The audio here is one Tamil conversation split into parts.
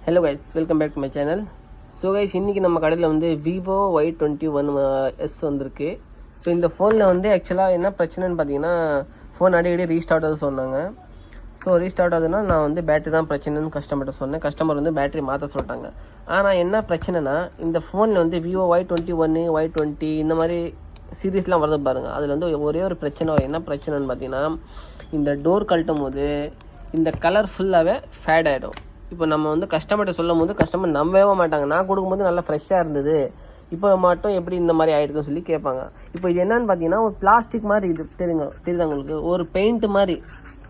Hello guys, welcome back to my channel. So guys, இன்றைக்கி நம்ம கடையில் வந்து விவோ Y21s வந்திருக்கு. ஸோ இந்த ஃபோனில் வந்து ஆக்சுவலாக என்ன பிரச்சனைன்னு பார்த்தீங்கன்னா, ஃபோன் அடிக்கடி ரீஸ்டார்ட் ஆகுது சொன்னாங்க. ஸோ ரீஸ்டார்ட் ஆகுதுன்னா நான் வந்து பேட்டரி தான் பிரச்சனைன்னு கஸ்டமர்கிட்ட சொன்னேன். கஸ்டமர் வந்து பேட்டரி மாற்ற சொல்லிட்டாங்க. ஆனால் என்ன பிரச்சனைனா, இந்த ஃபோனில் வந்து விவோ Y21 Y20 இந்த மாதிரி சீரீஸ்லாம் வருது பாருங்கள். அதில் வந்து ஒரே ஒரு பிரச்சனை. என்ன பிரச்சனைன்னு பார்த்தீங்கன்னா, இந்த டோர் கழட்டும் போது இந்த கலர் ஃபுல்லாகவே ஃபேட் ஆகிடும். இப்போ நம்ம வந்து கஸ்டமர்கிட்ட சொல்லும் போது கஸ்டமர் நம்பவே மாட்டாங்க. நான் கொடுக்கும்போது நல்லா ஃப்ரெஷ்ஷாக இருந்தது, இப்போ மட்டும் எப்படி இந்த மாதிரி ஆகிடுக்குன்னு சொல்லி கேட்பாங்க. இப்போ இது என்னன்னு பார்த்தீங்கன்னா, ஒரு பிளாஸ்டிக் மாதிரி இது தெரியுது உங்களுக்கு, ஒரு பெயிண்ட் மாதிரி.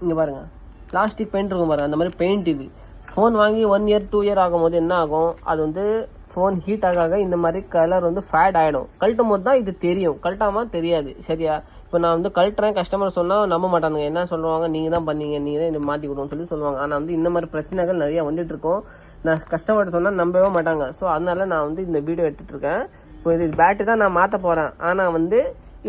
இங்கே பாருங்கள், பிளாஸ்டிக் பெயிண்ட் இருக்கும் பாருங்கள், அந்த மாதிரி பெயிண்ட் இது. ஃபோன் வாங்கி 1 இயர் 2 இயர் ஆகும்போது என்ன ஆகும், அது வந்து ஃபோன் ஹீட் ஆக இந்த மாதிரி கலர் வந்து ஃபேட் ஆகிடும். கழட்டும் போது தான் இது தெரியும், கழட்டாமல் தெரியாது. சரியா? இப்போ நான் வந்து கழட்டுறேன், கஸ்டமர் சொன்னால் நம்ப மாட்டானுங்க. என்ன சொல்லுவாங்க, நீங்கள் தான் பண்ணீங்க, நீங்கள் தான் இதை மாற்றி கொடுன்னு சொல்லுவாங்க. ஆனால் வந்து இந்த மாதிரி பிரச்சனைகள் நிறையா வந்துட்டு இருக்கோம். நான் கஸ்டமர்கிட்ட சொன்னால் நம்பவே மாட்டாங்க. ஸோ அதனால நான் வந்து இந்த வீடியோ எடுத்துகிட்ருக்கேன். இப்போ இது பேட்டரி தான் நான் மாற்ற போகிறேன். ஆனால் வந்து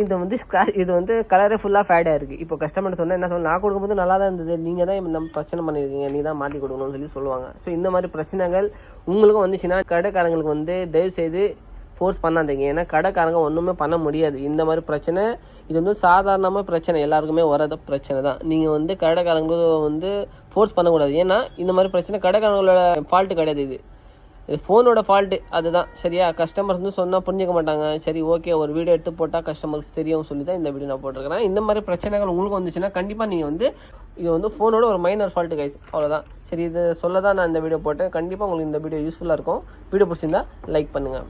இது வந்து கலரே ஃபுல்லாக ஃபேடாக இருக்குது. இப்போ கஸ்டமர் சொன்னால் என்ன சொல்ல, நான் கொடுக்கும்போது நல்லா தான் இருந்தது, நீங்கள் தான் நம்ம பிரச்சனை பண்ணியிருக்கீங்க, நீ தான் மாற்றி கொடுக்கணும்னு சொல்லுவாங்க. ஸோ இந்த மாதிரி பிரச்சனைகள் உங்களுக்கும் வந்துச்சுன்னா கடைக்காரங்களுக்கு வந்து தயவுசெய்து ஃபோர்ஸ் பண்ணாதீங்க. ஏன்னா கடைக்காரங்க ஒன்றுமே பண்ண முடியாது. இந்த மாதிரி பிரச்சனை இது வந்து சாதாரணமாக பிரச்சனை, எல்லாருக்குமே வராத பிரச்சனை தான். நீங்கள் வந்து கடைக்காரங்க வந்து ஃபோர்ஸ் பண்ணக்கூடாது. ஏன்னா இந்த மாதிரி பிரச்சனை கடைக்காரங்களோட ஃபால்ட்டு கிடையாது, இது ஃபோனோட ஃபால்ட்டு. அதுதான் சரியா. கஸ்டமர்ஸ் வந்து சொன்னால் புரிஞ்சிக்க மாட்டாங்க. சரி, ஓகே, ஒரு வீடியோ எடுத்து போட்டால் கஸ்டமருக்கு தெரியும் சொல்லி தான் இந்த வீடியோ நான் போட்டிருக்கிறேன். இந்த மாதிரி பிரச்சனைகள் உங்களுக்கு வந்துச்சுன்னா கண்டிப்பாக நீங்கள் வந்து இது வந்து ஃபோனோட ஒரு மைனர் ஃபால்ட்டு கைஸ், அவ்வளோதான். சரி, இது சொல்ல தான் நான் இந்த வீடியோ போட்டேன். கண்டிப்பாக உங்களுக்கு இந்த வீடியோ யூஸ்ஃபுல்லாக இருக்கும். வீடியோ பிடிச்சிருந்தா லைக் பண்ணுங்கள்.